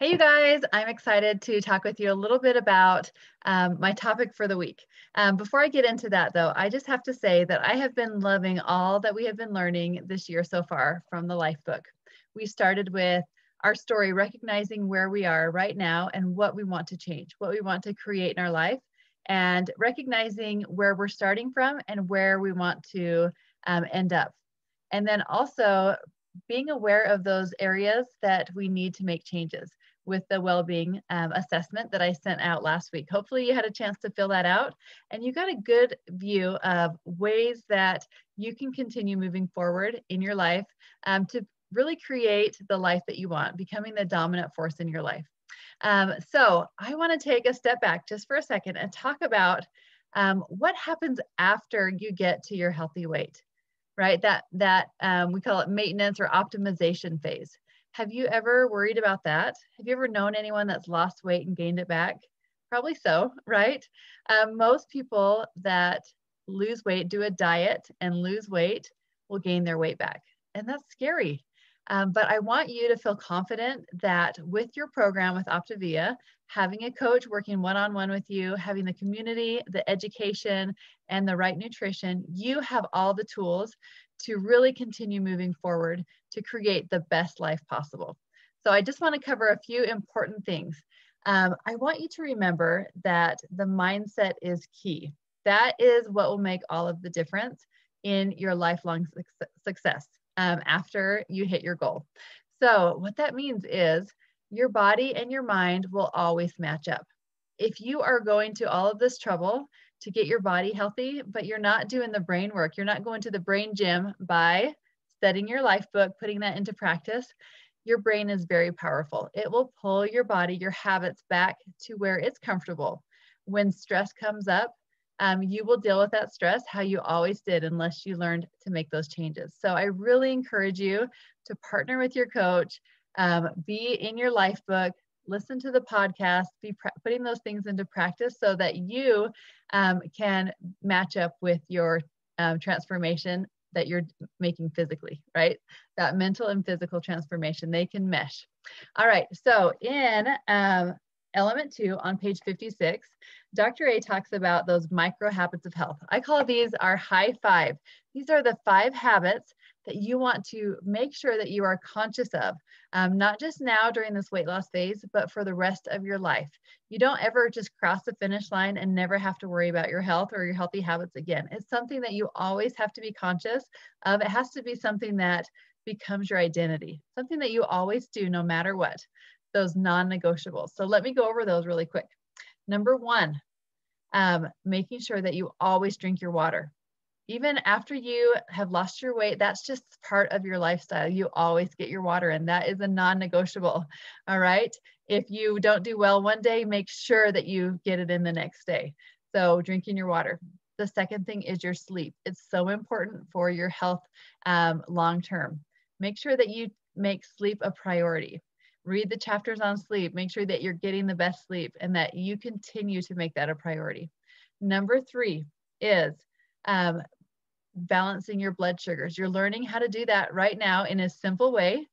Hey, you guys, I'm excited to talk with you a little bit about my topic for the week. Before I get into that, though, I just have to say that I have been loving all that we have been learning this year so far from the Life Book. We started with our story, recognizing where we are right now and what we want to change, what we want to create in our life, and recognizing where we're starting from and where we want to end up. And then also being aware of those areas that we need to make changes with the well-being assessment that I sent out last week. Hopefully you had a chance to fill that out and you got a good view of ways that you can continue moving forward in your life to really create the life that you want, becoming the dominant force in your life. So I want to take a step back just for a second and talk about what happens after you get to your healthy weight, right? That we call it maintenance or optimization phase. Have you ever worried about that? Have you ever known anyone that's lost weight and gained it back? Probably so, right? Most people that lose weight, do a diet and lose weight, will gain their weight back. And that's scary. But I want you to feel confident that with your program with Optavia, having a coach working one-on-one with you, having the community, the education, and the right nutrition, you have all the tools to really continue moving forward to create the best life possible. So I just want to cover a few important things. I want you to remember that the mindset is key. That is what will make all of the difference in your lifelong success after you hit your goal. So what that means is your body and your mind will always match up. If you are going to all of this trouble to get your body healthy, but you're not doing the brain work, you're not going to the brain gym by studying your life book, putting that into practice, your brain is very powerful. It will pull your body, your habits back to where it's comfortable. When stress comes up, you will deal with that stress how you always did unless you learned to make those changes. So I really encourage you to partner with your coach, be in your life book, listen to the podcast, be putting those things into practice so that you can match up with your transformation that you're making physically, right? That mental and physical transformation, they can mesh. All right, so in element 2 on page 56, Dr. A talks about those micro habits of health. I call these our high 5. These are the 5 habits that you want to make sure that you are conscious of, not just now during this weight loss phase, but for the rest of your life. You don't ever just cross the finish line and never have to worry about your health or your healthy habits again. It's something that you always have to be conscious of. It has to be something that becomes your identity, something that you always do no matter what, those non-negotiables. So let me go over those really quick. Number 1, making sure that you always drink your water. Even after you have lost your weight, that's just part of your lifestyle. You always get your water in. That is a non-negotiable. All right. If you don't do well one day, make sure that you get it in the next day. So drinking your water. The second thing is your sleep. It's so important for your health long-term. Make sure that you make sleep a priority. Read the chapters on sleep. Make sure that you're getting the best sleep and that you continue to make that a priority. Number 3 is balancing your blood sugars. You're learning how to do that right now in a simple way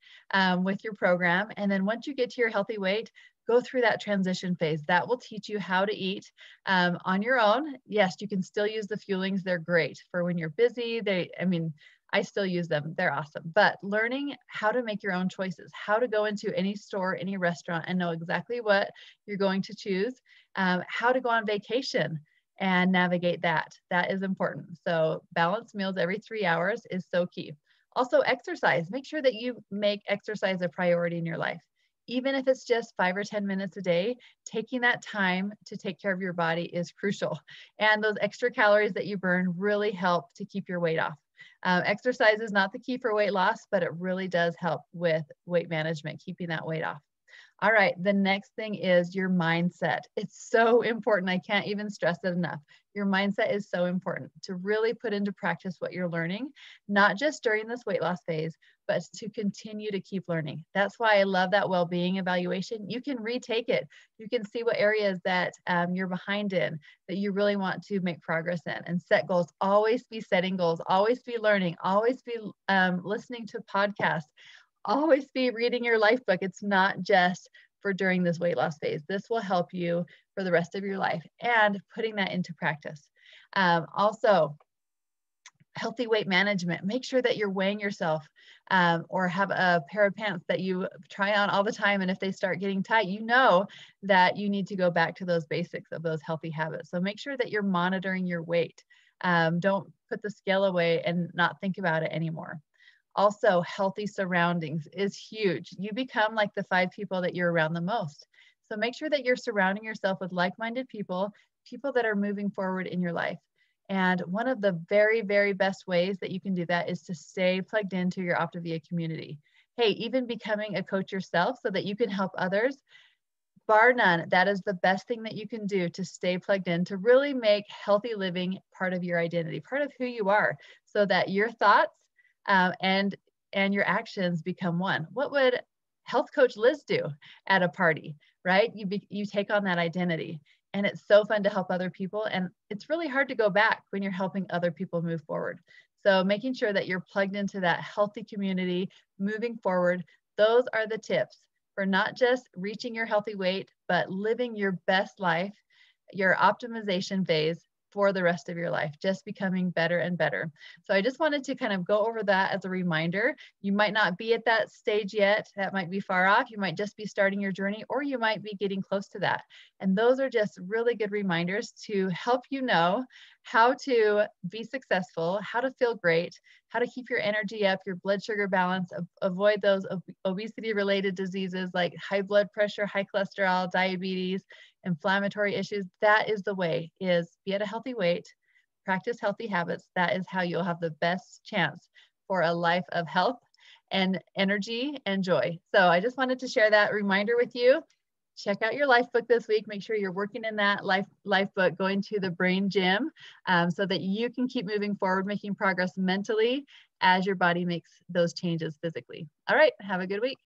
with your program. And then once you get to your healthy weight, go through that transition phase. That will teach you how to eat on your own. Yes, you can still use the fuelings. They're great for when you're busy. I still use them. They're awesome. But learning how to make your own choices, how to go into any store, any restaurant and know exactly what you're going to choose, how to go on vacation and navigate that. That is important. So balanced meals every 3 hours is so key. Also exercise. Make sure that you make exercise a priority in your life. Even if it's just 5 or 10 minutes a day, taking that time to take care of your body is crucial. And those extra calories that you burn really help to keep your weight off. Exercise is not the key for weight loss, but it really does help with weight management, keeping that weight off. All right, the next thing is your mindset. It's so important. I can't even stress it enough. Your mindset is so important to really put into practice what you're learning, not just during this weight loss phase, but to continue to keep learning. That's why I love that well-being evaluation. You can retake it. You can see what areas that you're behind in, that you really want to make progress in, and set goals. Always be setting goals, always be learning, always be listening to podcasts, always be reading your life book. It's not just for during this weight loss phase. This will help you for the rest of your life, and putting that into practice. Also, healthy weight management. Make sure that you're weighing yourself, or have a pair of pants that you try on all the time. And if they start getting tight, you know that you need to go back to those basics of those healthy habits. So make sure that you're monitoring your weight. Don't put the scale away and not think about it anymore. Also, healthy surroundings is huge. You become like the 5 people that you're around the most. So make sure that you're surrounding yourself with like-minded people, people that are moving forward in your life. And one of the very, very best ways that you can do that is to stay plugged into your Optavia community. Hey, even becoming a coach yourself so that you can help others, bar none, that is the best thing that you can do to stay plugged in, to really make healthy living part of your identity, part of who you are, so that your thoughts and your actions become one. What would health coach Liz do at a party, right? You take on that identity. And it's so fun to help other people. And it's really hard to go back when you're helping other people move forward. So making sure that you're plugged into that healthy community, moving forward, those are the tips for not just reaching your healthy weight, but living your best life, your optimization phase for the rest of your life, just becoming better and better. So I just wanted to kind of go over that as a reminder. You might not be at that stage yet. That might be far off. You might just be starting your journey, or you might be getting close to that. And those are just really good reminders to help you know how to be successful, how to feel great, how to keep your energy up, your blood sugar balance, avoid those obesity-related diseases like high blood pressure, high cholesterol, diabetes, inflammatory issues. That is the way, is be at a healthy weight, practice healthy habits. That is how you'll have the best chance for a life of health and energy and joy. So I just wanted to share that reminder with you. Check out your life book this week. Make sure you're working in that life book, going to the brain gym, so that you can keep moving forward, making progress mentally as your body makes those changes physically. All right, have a good week.